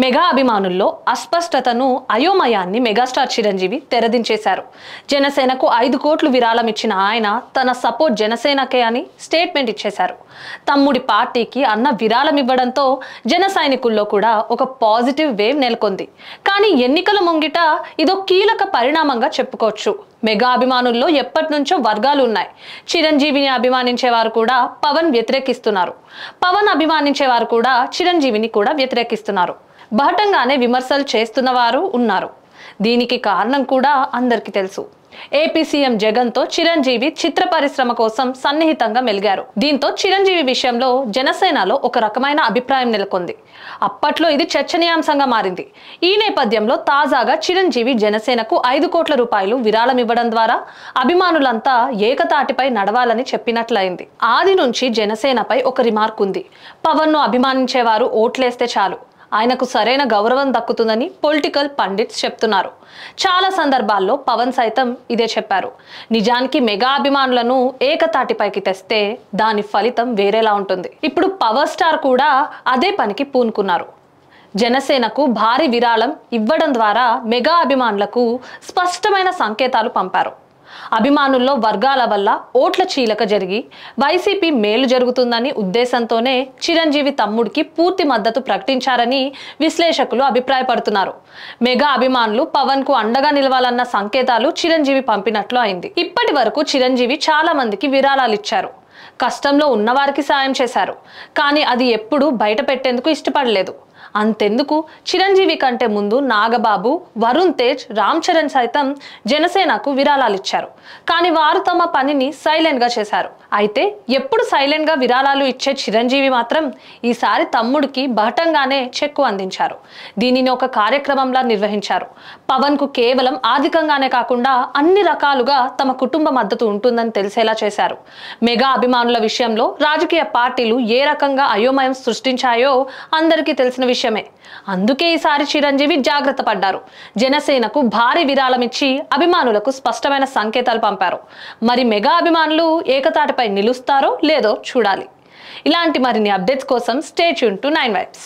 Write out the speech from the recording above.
Mega అభిమానుల్లో అస్పష్టతను అయోమయాన్ని megastar Chiranjeevi తెరదించేశారు. జనసేనకు 5 కోట్లు విరాళం ఇచ్చిన ఆయన తన సపోర్ట్ జనసేనకే అని స్టేట్మెంట్ ఇచ్చేశారు. తమ్ముడి పార్టీకి అన్న విరాళం ఇవ్వడంతో జన సైనికుల్లో కూడా ఒక పాజిటివ్ వేవ్ నెలకొంది. కానీ ఎన్నికల ముంగిట ఇదో కీలక పరిణామంగా చెప్పుకోవచ్చు. మెగా అభిమానుల్లో ఎప్పటి నుంచో వర్గాలు ఉన్నాయి. చిరంజీవిని అభిమానించే వారు కూడా పవన్ వ్యతిరేకిస్తున్నారు. పవన్ అభిమానించే వారు కూడా చిరంజీవిని కూడా వ్యతిరేకిస్తున్నారు. బహటంగానే విమర్శలు చేస్తున్న వారు ఉన్నారు. దీనికి కారణం కూడా అందరికీ తెలుసు. ఏపీ సీఎం జగన్ తో చిరంజీవి చిత్ర పరిశ్రమ కోసం సన్నిహితంగా మెలిగారు. దీంతో చిరంజీవి విషయంలో జనసేనలో ఒక రకమైన అభిప్రాయం నెలకొంది. అప్పట్లో ఇది చర్చనీయాంశంగా మారింది. ఈ నేపథ్యంలో తాజాగా చిరంజీవి జనసేనకు 5 కోట్ల రూపాయలు విరాళం ఇవ్వడం ద్వారా అభిమానులంతా ఏకతాటిపై నడవాలని చెప్పినట్లయింది. ఆది నుంచి జనసేనపై ఒక రిమార్క్ ఉంది. పవన్ ను అభిమానించేవారు ఓట్లేస్తే చాలు, ఆయనకు సరైన గౌరవం దక్కుతుందని పొలిటికల్ పండిట్స్ చెప్తున్నారు. చాలా సందర్భాల్లో పవన్ సైతం ఇదే చెప్పారు. నిజానికి మెగా అభిమానులను ఏకతాటిపైకి తెస్తే దాని ఫలితం వేరేలా ఉంటుంది. ఇప్పుడు పవర్ స్టార్ కూడా అదే పనికి పూనుకున్నారు. జనసేనకు భారీ విరాళం ఇవ్వడం ద్వారా మెగా అభిమానులకు స్పష్టమైన సంకేతాలు పంపారు. అభిమానుల్లో వర్గాల వల్ల ఓట్ల చీలక జరిగి వైసీపీ మేలు జరుగుతుందని ఉద్దేశంతోనే చిరంజీవి తమ్ముడికి పూర్తి మద్దతు ప్రకటించారని విశ్లేషకులు అభిప్రాయపడుతున్నారు. మెగా అభిమానులు పవన్ కు అండగా నిలవాలన్న సంకేతాలు చిరంజీవి పంపినట్లు అయింది. ఇప్పటి వరకు చిరంజీవి చాలా మందికి విరాళాలు ఇచ్చారు. కష్టంలో ఉన్నవారికి సాయం చేశారు. కానీ అది ఎప్పుడూ బయట పెట్టేందుకు ఇష్టపడలేదు. అంతెందుకు, చిరంజీవి కంటే ముందు నాగబాబు, వరుణ్ తేజ్, రామ్ చరణ్ సైతం జనసేనకు విరాళాలు ఇచ్చారు. కానీ వారు తమ పనిని సైలెంట్ గా చేశారు. అయితే ఎప్పుడు సైలెంట్ గా విరాళాలు ఇచ్చే చిరంజీవి మాత్రం ఈసారి తమ్ముడికి బహటంగానే చెక్కు అందించారు. దీనిని ఒక కార్యక్రమంలా నిర్వహించారు. పవన్ కు కేవలం ఆర్థికంగానే కాకుండా అన్ని రకాలుగా తమ కుటుంబ మద్దతు ఉంటుందని తెలిసేలా చేశారు. మెగా అభిమానుల విషయంలో రాజకీయ పార్టీలు ఏ రకంగా అయోమయం సృష్టించాయో అందరికీ తెలిసిన విషయమే. అందుకే ఈసారి చిరంజీవి జాగ్రత్త పడ్డారు. జనసేనకు భారీ విరాళం ఇచ్చి అభిమానులకు స్పష్టమైన సంకేతాలు పంపారు. మరి మెగా అభిమానులు ఏకతాటిపై నిలుస్తారో లేదో చూడాలి. ఇలాంటి మరిన్ని అప్డేట్స్ కోసం స్టే ట్యూన్ టు 9 వైబ్స్.